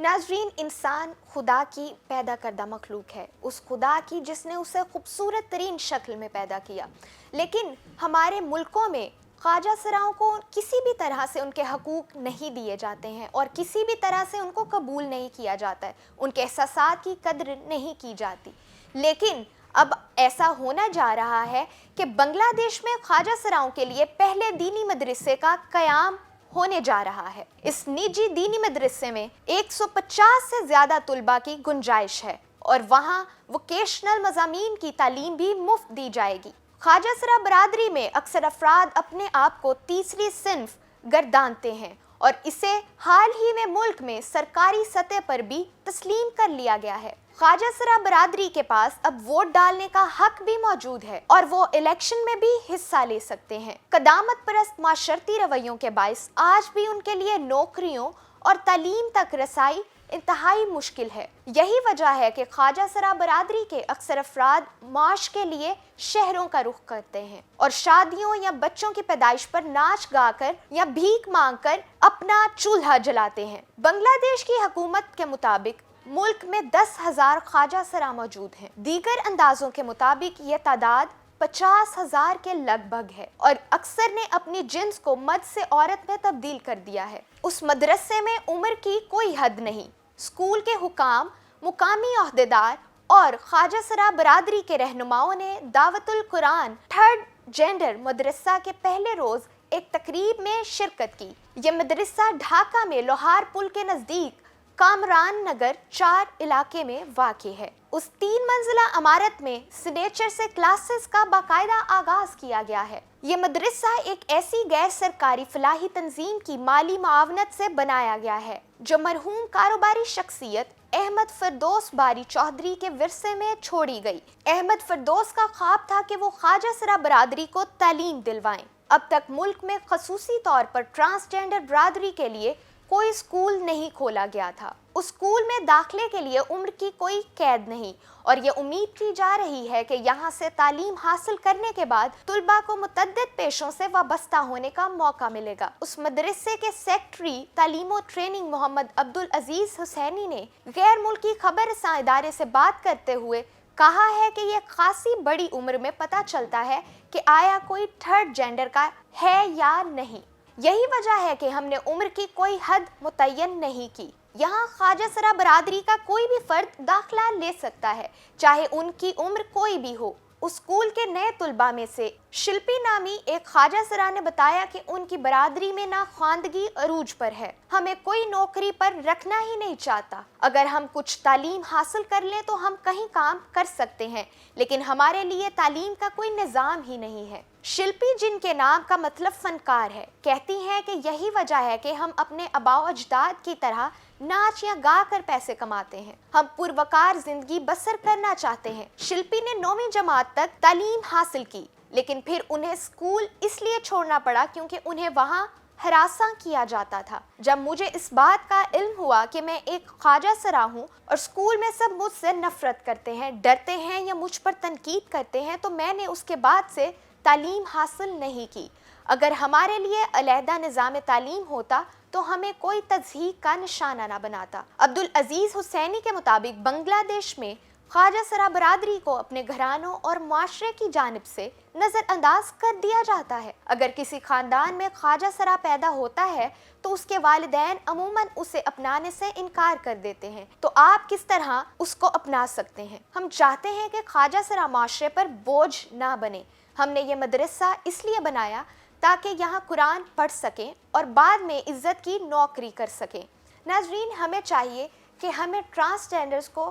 नाजरीन, इंसान खुदा की पैदा करदा मखलूक है, उस खुदा की जिसने उसे खूबसूरत तरीन शक्ल में पैदा किया। लेकिन हमारे मुल्कों में ख्वाजा सराओं को किसी भी तरह से उनके हकूक़ नहीं दिए जाते हैं और किसी भी तरह से उनको कबूल नहीं किया जाता है, उनके एहसासात की कद्र नहीं की जाती। लेकिन अब ऐसा होना जा रहा है कि बांग्लादेश में ख्वाजा सराओं के लिए पहले दीनी मदरसे का क़याम होने जा रहा है। इस निजी दीनी मदरसे में 150 से ज़्यादा तुलबा की गुंजाइश है और वहाँ वोकेशनल मज़ामीन की तालीम भी मुफ्त दी जाएगी। ख्वाजा सरा बरादरी में अक्सर अफराद अपने आप को तीसरी सिन्फ गर्दानते हैं और इसे हाल ही में मुल्क में सरकारी सतह पर भी तस्लीम कर लिया गया है। ख्वाजा सरा बरादरी के पास अब वोट डालने का हक भी मौजूद है और वो इलेक्शन में भी हिस्सा ले सकते हैं। कदामत परस्त माशरती रवैयों के बाइस आज भी उनके लिए नौकरियों और तालीम तक रसाई इंतहाई मुश्किल है। यही वजह है कि ख्वाजा सरा बरादरी के अक्सर अफराद माश के लिए शहरों का रुख करते हैं और शादियों या बच्चों की पैदाइश पर नाच गाकर या भीख मांगकर अपना चूल्हा जलाते हैं। बांग्लादेश की हुकूमत के मुताबिक मुल्क में 10,000 ख्वाजा सरा मौजूद हैं। दीगर अंदाजों के मुताबिक ये तादाद 50,000 के लगभग है और अक्सर ने अपनी जिन्स को मर्द से औरत में तब्दील कर दिया है। उस मदरसे में उम्र की कोई हद नहीं। स्कूल के हुकाम, मुकामी ओहदेदार और ख्वाजा सरा बरादरी के रहनुमाओं ने दावतुल कुरान थर्ड जेंडर मदरसा के पहले रोज एक तकरीब में शिरकत की। यह मदरसा ढाका में लोहार पुल के नज़दीक कामरान नगर 4 इलाके में वाक़ है। उस 3 मंजिला इमारत में सिग्नेचर से क्लासेस का बाकायदा आगाज किया गया है। ये मदरसा एक ऐसी गैर सरकारी फलाही तंजीम की माली मावनत से बनाया गया है जो मरहूम कारोबारी शख्सियत अहमद फरदौस बारी चौधरी के विरसे में छोड़ी गई। अहमद फरदौस का ख्वाब था कि वो ख्वाजा सरा बरादरी को तालीम दिलवाएं। अब तक मुल्क में खसूसी तौर पर ट्रांसजेंडर बरादरी के लिए कोई स्कूल नहीं खोला गया था। उस स्कूल में दाखिले के लिए उम्र की कोई कैद नहीं और ये उम्मीद की जा रही है कि यहाँ से तालीम हासिल करने के बाद तुलबा को मुतअद्दिद पेशों से वाबस्ता होने का मौका मिलेगा। उस मदरसे के सेक्रेटरी तालीम और ट्रेनिंग मोहम्मद अब्दुल अजीज हुसैनी ने गैर मुल्की खबर रसां इदारे से बात करते हुए कहा है कि ये खासी बड़ी उम्र में पता चलता है कि आया कोई थर्ड जेंडर का है या नहीं। यही वजह है कि हमने उम्र की कोई हद मुतय्यन नहीं की। यहाँ ख्वाजा सरा बरादरी का कोई भी फर्द दाखिला ले सकता है, चाहे उनकी उम्र कोई भी हो। उस स्कूल के नए तुलबा में से शिल्पी नामी एक ख्वाजा सरा ने बताया कि उनकी बरादरी में ना ख्वानदगी अरूज पर है। हमें कोई नौकरी पर रखना ही नहीं चाहता। अगर हम कुछ तालीम हासिल कर लें तो हम कहीं काम कर सकते हैं, लेकिन हमारे लिए तालीम का कोई निज़ाम ही नहीं है। शिल्पी, जिनके नाम का मतलब फनकार है, कहती हैं कि यही वजह है कि हम अपने आबाओ अजदाद की तरह नाच या गा कर पैसे कमाते हैं। हम पुरवकार जिंदगी बसर करना चाहते हैं। शिल्पी ने 9वीं जमात तक तालीम हासिल की, लेकिन फिर उन्हें स्कूल इसलिए छोड़ना पड़ा क्योंकि उन्हें वहाँ हरासा किया जाता था। जब मुझे इस बात का इल्म हुआ कि मैं एक ख्वाजा सरा हूँ और स्कूल में सब मुझसे नफरत करते हैं, डरते हैं या मुझ पर तनकीद करते हैं, तो मैंने उसके बाद से तालीम हासिल नहीं की। अगर हमारे लिए अलहदा निज़ाम तालीम होता तो हमें कोई तज़हीक का निशाना ना बनाता। अब्दुल अजीज हुसैनी के मुताबिक बांग्लादेश में ख्वाजा सरा बरादरी को अपने घरानों और माशरे की जानिब से नज़रअंदाज कर दिया जाता है। अगर किसी ख़ानदान में ख्वाजा सरा पैदा होता है तो उसके वालिदैन अमूमन उसे अपनाने से इनकार कर देते हैं। तो आप किस तरह उसको अपना सकते हैं? हम चाहते हैं कि ख्वाजा सरा माशरे पर बोझ ना बने। हमने ये मदरसा इसलिए बनाया ताकि यहाँ कुरान पढ़ सकें और बाद में इज़्ज़त की नौकरी कर सकें। नाज़रीन, हमें चाहिए कि हमें ट्रांसजेंडर्स को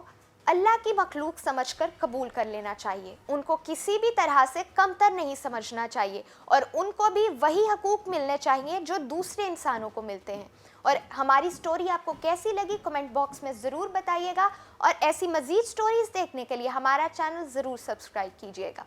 अल्लाह की मखलूक समझकर कबूल कर लेना चाहिए। उनको किसी भी तरह से कमतर नहीं समझना चाहिए और उनको भी वही हकूक़ मिलने चाहिए जो दूसरे इंसानों को मिलते हैं। और हमारी स्टोरी आपको कैसी लगी कमेंट बॉक्स में ज़रूर बताइएगा और ऐसी मज़ीद स्टोरीज़ देखने के लिए हमारा चैनल ज़रूर सब्सक्राइब कीजिएगा।